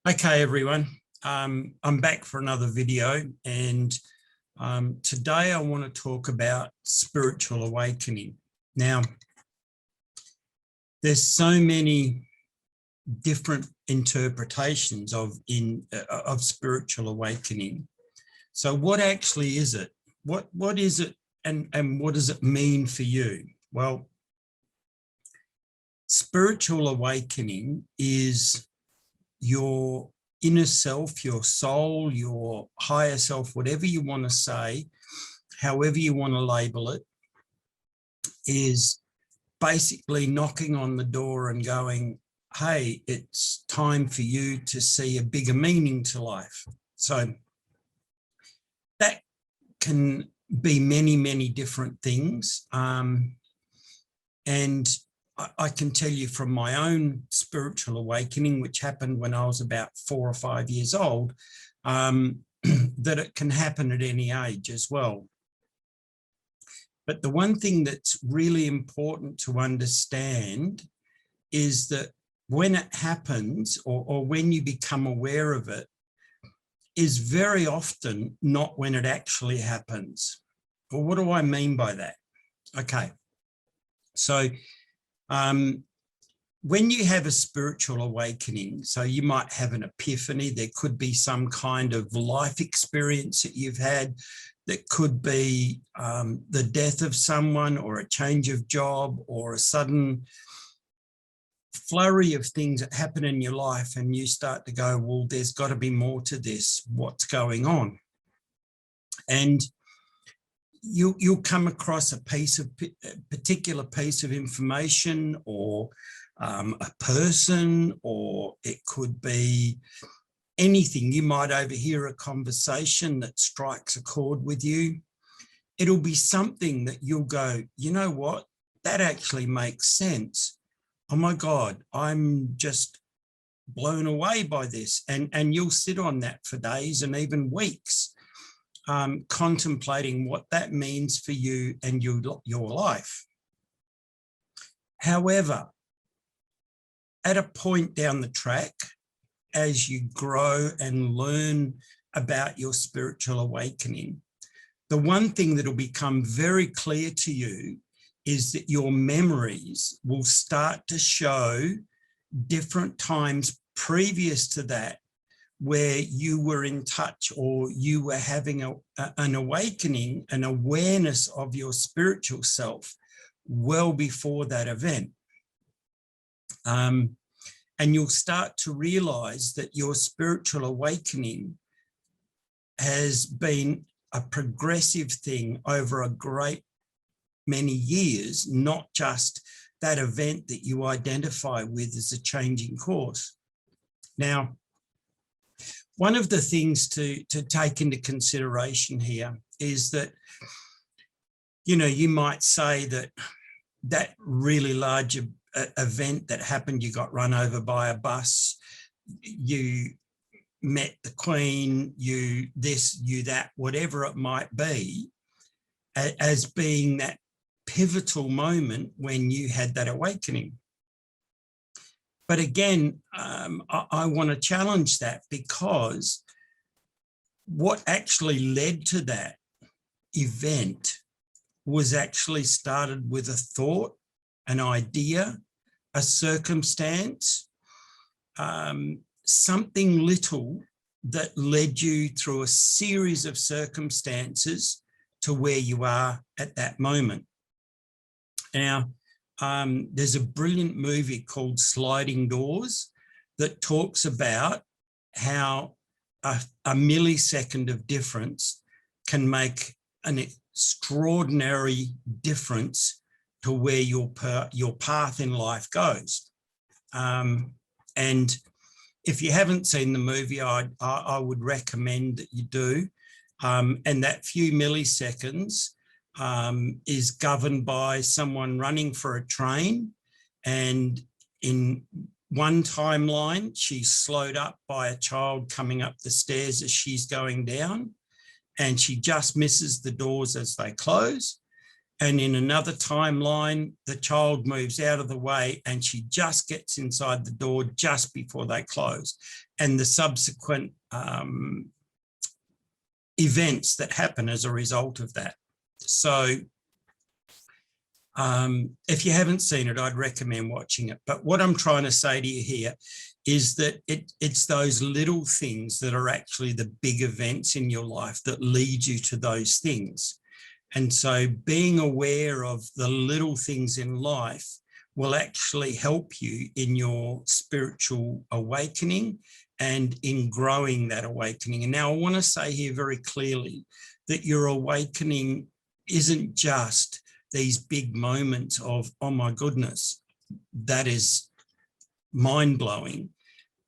Okay, everyone. I'm back for another video, and today I want to talk about spiritual awakening. Now, there's so many different interpretations of spiritual awakening. So, what actually is it? What is it, and what does it mean for you? Well, spiritual awakening is your inner self, your soul, your higher self, whatever you want to say, however you want to label it, is basically knocking on the door and going, hey, it's time for you to see a bigger meaning to life. So that can be many, many different things. And I can tell you from my own spiritual awakening, which happened when I was about 4 or 5 years old, that it can happen at any age as well. But the one thing that's really important to understand is that when it happens, or when you become aware of it, is very often not when it actually happens. Well, what do I mean by that? Okay, so when you have a spiritual awakening, so you might have an epiphany, there could be some kind of life experience that you've had, that could be the death of someone, or a change of job, or a sudden flurry of things that happen in your life, and you start to go, well, there's got to be more to this. What's going on? And you'll come across a particular piece of information, or a person, or it could be anything. You might overhear a conversation that strikes a chord with you. It'll be something that you'll go, you know what, that actually makes sense. Oh my God, I'm just blown away by this. And you'll sit on that for days and even weeks, contemplating what that means for you and your life. However, at a point down the track, as you grow and learn about your spiritual awakening, the one thing that will become very clear to you is that your memories will start to show different times previous to that where you were in touch, or you were having an awakening, an awareness of your spiritual self well before that event. And you'll start to realize that your spiritual awakening has been a progressive thing over a great many years, not just that event that you identify with as a changing course. Now, one of the things to take into consideration here is that, you know, you might say that that really large event that happened, you got run over by a bus, you met the Queen, you this, you that, whatever it might be, as being that pivotal moment when you had that awakening. But again, I want to challenge that, because what actually led to that event was actually started with a thought, an idea, a circumstance, something little that led you through a series of circumstances to where you are at that moment. Now, there's a brilliant movie called Sliding Doors that talks about how a millisecond of difference can make an extraordinary difference to where your path in life goes. And if you haven't seen the movie, I would recommend that you do. And that few milliseconds is governed by someone running for a train, and in one timeline she's slowed up by a child coming up the stairs as she's going down, and she just misses the doors as they close. And in another timeline, the child moves out of the way and she just gets inside the door just before they close. And the subsequent events that happen as a result of that. So if you haven't seen it, I'd recommend watching it. But what I'm trying to say to you here is that it's those little things that are actually the big events in your life that lead you to those things. And so being aware of the little things in life will actually help you in your spiritual awakening and in growing that awakening. And now I want to say here very clearly that your awakening isn't just these big moments of, oh my goodness, that is mind-blowing.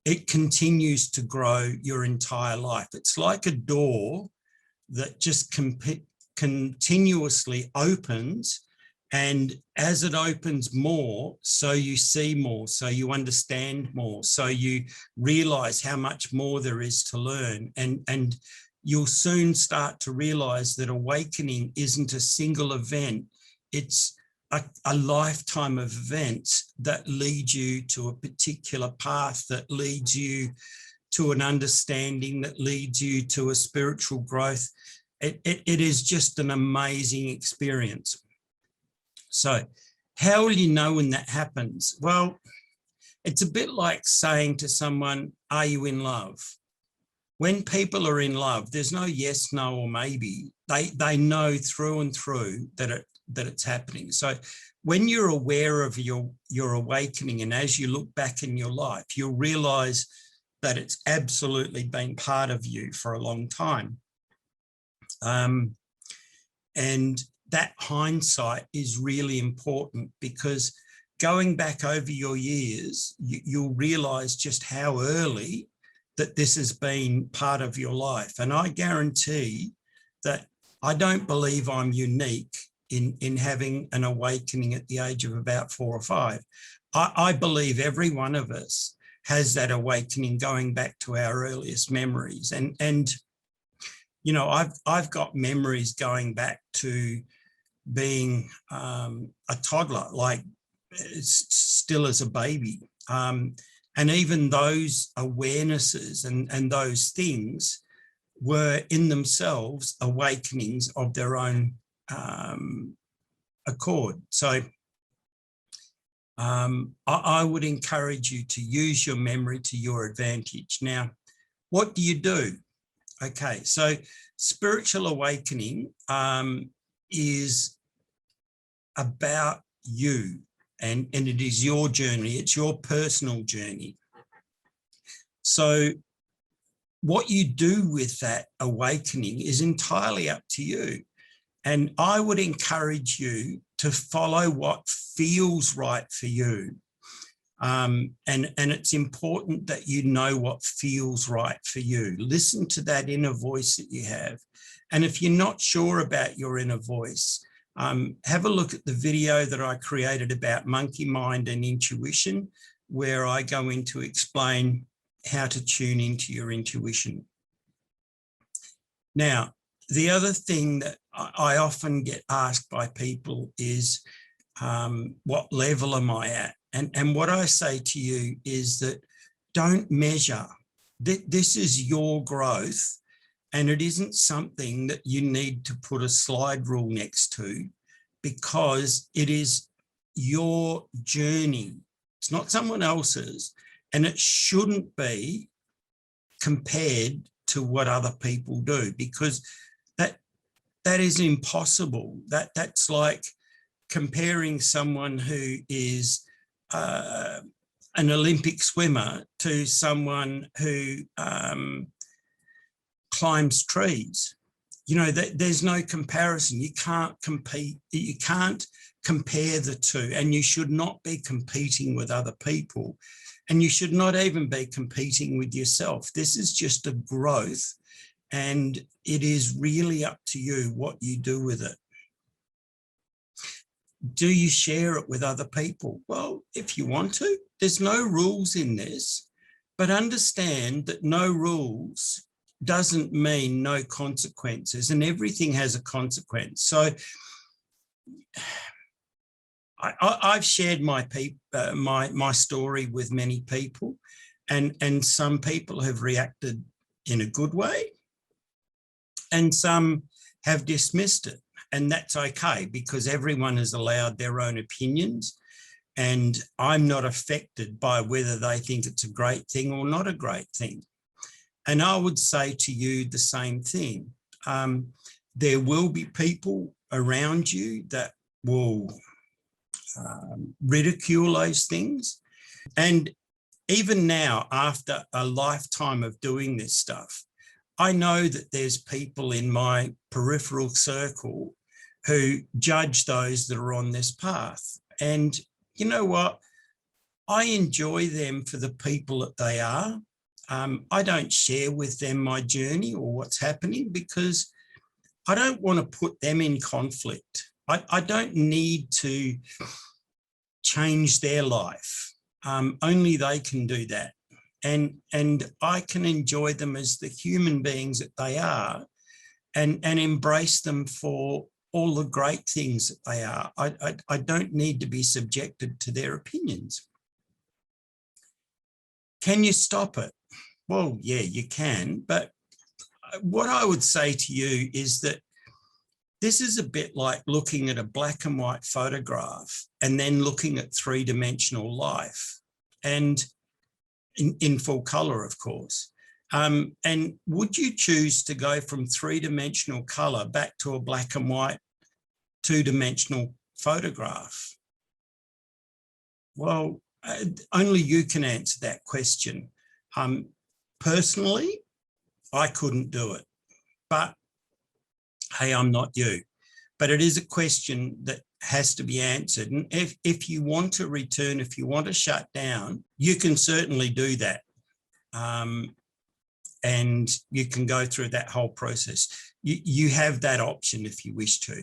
It continues to grow your entire life. It's like a door that just continuously opens, and as it opens more, so you see more, so you understand more, so you realize how much more there is to learn, and you'll soon start to realize that awakening isn't a single event. It's a lifetime of events that lead you to a particular path, that leads you to an understanding, that leads you to a spiritual growth. It is just an amazing experience. So how will you know when that happens? Well, it's a bit like saying to someone, are you in love? When people are in love, there's no yes, no, or maybe. They know through and through that it's happening. So when you're aware of your awakening, and as you look back in your life, you'll realize that it's absolutely been part of you for a long time. And that hindsight is really important, because going back over your years, you'll realize just how early that this has been part of your life. And I guarantee that I don't believe I'm unique in having an awakening at the age of about 4 or 5. I believe every one of us has that awakening going back to our earliest memories. And you know, I've got memories going back to being a toddler, like still as a baby. And even those awarenesses and those things were in themselves awakenings of their own accord. So I would encourage you to use your memory to your advantage. Now, what do? Okay, so spiritual awakening is about you, and it is your journey. It's your personal journey. So what you do with that awakening is entirely up to you. And I would encourage you to follow what feels right for you. And it's important that you know what feels right for you. Listen to that inner voice that you have. And if you're not sure about your inner voice, have a look at the video that I created about monkey mind and intuition, where I go in to explain how to tune into your intuition. Now, the other thing that I often get asked by people is, what level am I at? And what I say to you is that don't measure. This is your growth, and it isn't something that you need to put a slide rule next to, because it is your journey. It's not someone else's, and it shouldn't be compared to what other people do, because that is impossible. That's like comparing someone who is an Olympic swimmer to someone who climbs trees. You know, there's no comparison. You can't compete. You can't compare the two, and you should not be competing with other people, and you should not even be competing with yourself. This is just a growth, and it is really up to you what you do with it. Do you share it with other people? Well, if you want to, there's no rules in this, but understand that no rules doesn't mean no consequences, and everything has a consequence. So I've shared my story with many people, and some people have reacted in a good way, and some have dismissed it, and that's okay, because everyone is allowed their own opinions, and I'm not affected by whether they think it's a great thing or not a great thing. And I would say to you the same thing. There will be people around you that will ridicule those things. And even now, after a lifetime of doing this stuff, I know that there's people in my peripheral circle who judge those that are on this path. And you know what? I enjoy them for the people that they are. I don't share with them my journey or what's happening, because I don't want to put them in conflict. I don't need to change their life. Only they can do that. And I can enjoy them as the human beings that they are, and embrace them for all the great things that they are. I don't need to be subjected to their opinions. Can you stop it? Well, yeah, you can. But what I would say to you is that this is a bit like looking at a black and white photograph and then looking at three-dimensional life, and in full color, of course. And would you choose to go from three-dimensional color back to a black and white two-dimensional photograph? Well, only you can answer that question. Personally, I couldn't do it, but hey, I'm not you. But it is a question that has to be answered. And if you want to return, if you want to shut down, you can certainly do that. And you can go through that whole process. You have that option if you wish to.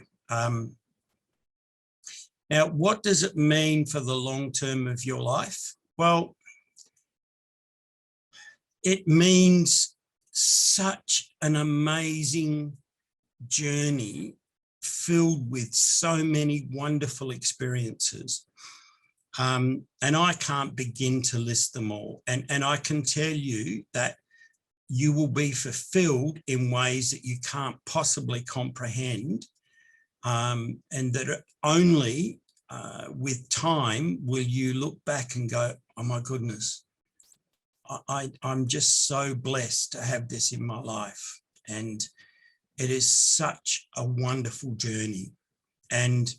Now, what does it mean for the long term of your life? Well, it means such an amazing journey filled with so many wonderful experiences. And I can't begin to list them all. And I can tell you that you will be fulfilled in ways that you can't possibly comprehend. And that only with time will you look back and go, oh my goodness, I'm just so blessed to have this in my life. And it is such a wonderful journey. And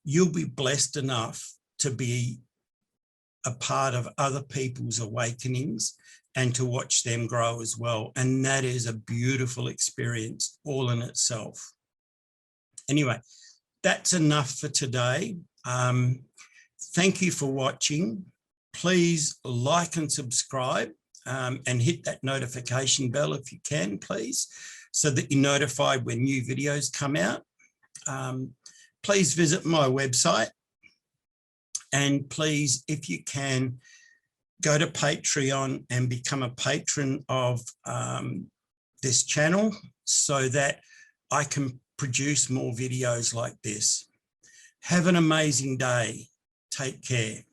you'll be blessed enough to be a part of other people's awakenings and to watch them grow as well. And that is a beautiful experience all in itself. Anyway, that's enough for today. Thank you for watching. Please like and subscribe, and hit that notification bell if you can, please, so that you're notified when new videos come out. Please visit my website, and please, if you can, go to Patreon and become a patron of this channel so that I can produce more videos like this. Have an amazing day. Take care.